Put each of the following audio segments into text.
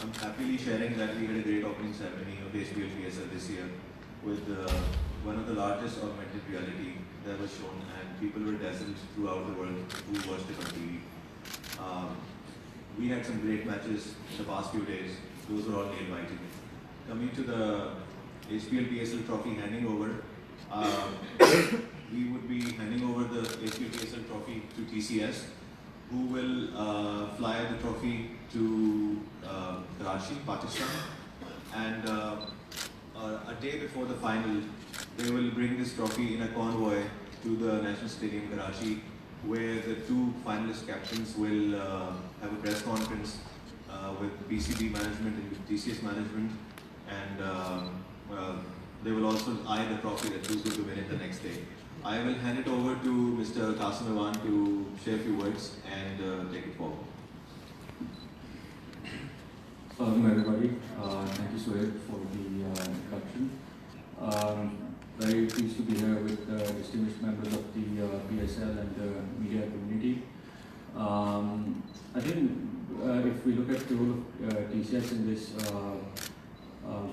I'm happily sharing that we had a great opening ceremony of HPL PSL this year with one of the largest augmented reality that was shown, and people were dazzled throughout the world who watched it on TV. We had some great matches in the past few days. Those were all nail-biting. Coming to the HPL PSL trophy handing over, we would be handing over the HPL PSL trophy to TCS, who will fly the trophy to Karachi, Pakistan, and a day before the final, they will bring this trophy in a convoy to the National Stadium, Karachi, where the two finalist captains will have a press conference with PCB management and with TCS management, and they will also eye the trophy that who's going to win it the next day. I will hand it over to Mr. Qasim to share a few words and take it forward. Welcome everybody. Thank you, Suhaib, for the introduction. Very pleased to be here with distinguished members of the PSL and the media community. I think if we look at the role of TCS in this,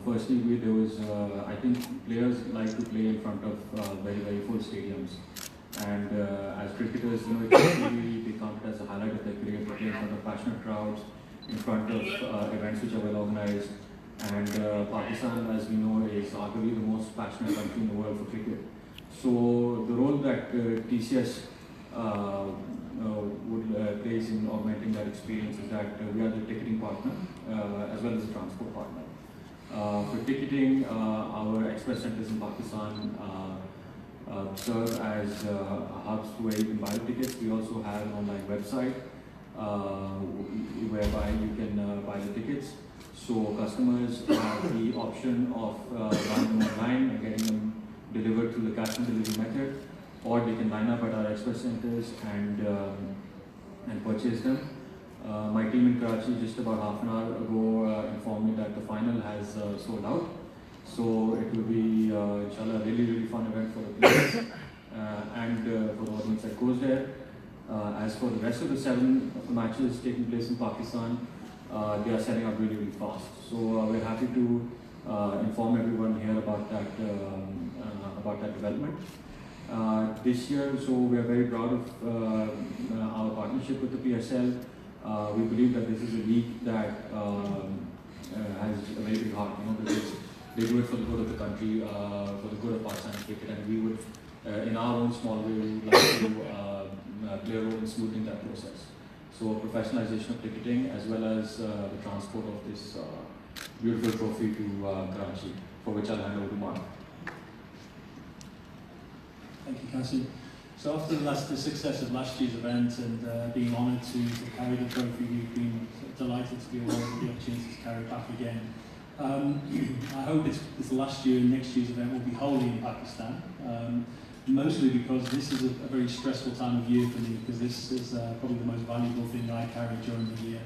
firstly, there was, I think players like to play in front of very full stadiums. And as cricketers, you know, it's really they count it as a highlight of their career to play in front of passionate crowds, in front of events which are well organized. And Pakistan, as we know, is arguably the most passionate country in the world for cricket. So the role that TCS would plays in augmenting that experience is that we are the ticketing partner as well as the transport partner. For ticketing, our express centers in Pakistan serve as hubs where you can buy the tickets. We also have an online website whereby you can buy the tickets. So customers have the option of buying them online and getting them delivered through the cash on delivery method, or they can line up at our express centers and purchase them. My team in Karachi just about half an hour ago informed me that the final has sold out. So it will be, inshallah, a really fun event for the players and for the audience that goes there. As for the rest of the 7 of the matches taking place in Pakistan, they are setting up really fast. So we're happy to inform everyone here about that development. This year, so we are very proud of our partnership with the PSL. We believe that this is a league that has a very big heart, you know, because they do it for the good of the country, for the good of Pakistan cricket, and we would, in our own small way, we would like to play a role in smoothing that process. So professionalization of ticketing as well as the transport of this beautiful trophy to Karachi, for which I'll hand over to Mark. Thank you, Qasim. So after the success of last year's event and being honoured to carry the trophy, we've been delighted to be awarded the opportunity to carry it back again. I hope this last year and next year's event will be wholly in Pakistan, mostly because this is a very stressful time of year for me, because this is probably the most valuable thing I carry during the year.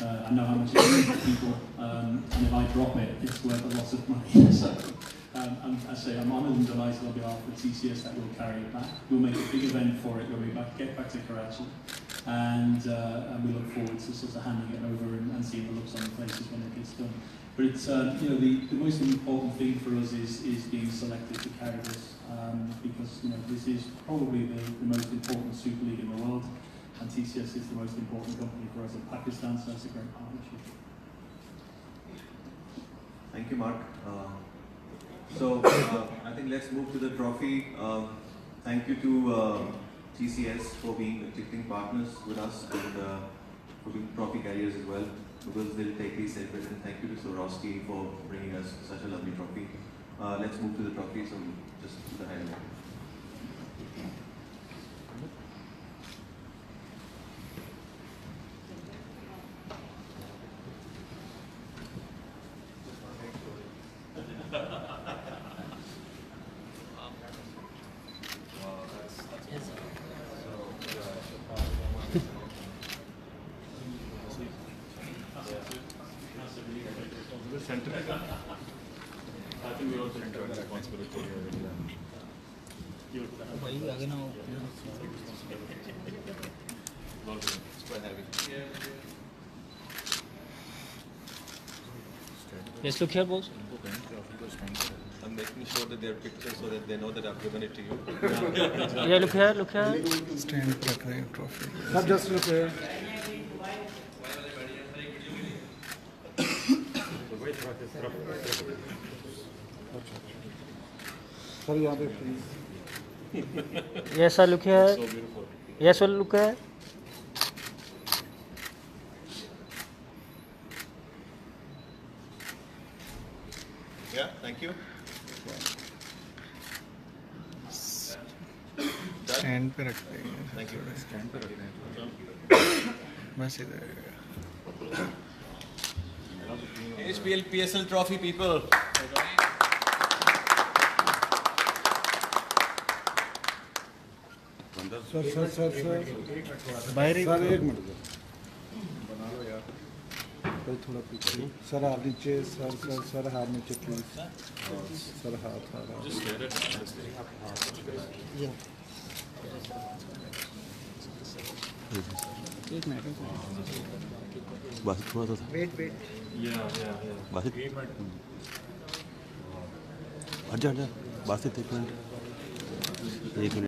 I know how much it means to people, and if I drop it, it's worth a lot of money. So, I'm honoured and delighted on behalf of TCS that we'll carry it back. We'll make a big event for it when we get back to Karachi, and we look forward to sort of handing it over and seeing the looks on the faces when it gets done. But it's you know, the most important thing for us is being selected to carry this, because you know, this is probably the most important Super League in the world, and TCS is the most important company for us in Pakistan, so it's a great partnership. Thank you, Mark. I think let's move to the trophy. Thank you to TCS for being the ticketing partners with us and for being trophy carriers as well, because they'll take these separate. And thank you to Swarovski for bringing us such a lovely trophy. Let's move to the trophy, so just to the highlight. Center. I think we also have responsibility here. It's quite heavy. Yeah. Yes, look here, boss. I'm making sure that they're pictures so that they know that I've given it to you. Yeah, look here, look here. Stand पर रख रहे हैं trophy सब just look है sir यहाँ पे please Yes, sir, look here. So beautiful. Yes, sir, look here. Yeah, thank you. Stand पे रख रहे हैं Thank you. स्टैंड पे रख रहे हैं बस इधर HPL PSL trophy, people. Sir sir sir sir बाहर सर एक मिनट बना लो यार भाई थोड़ा पीछे सर हाथ नीचे सर सर सर हाथ नीचे प्लीज सर हाथ Just stare at it, honestly. बस थोड़ा सा वेट वेट Yeah. बस हट जा बस एक मिनट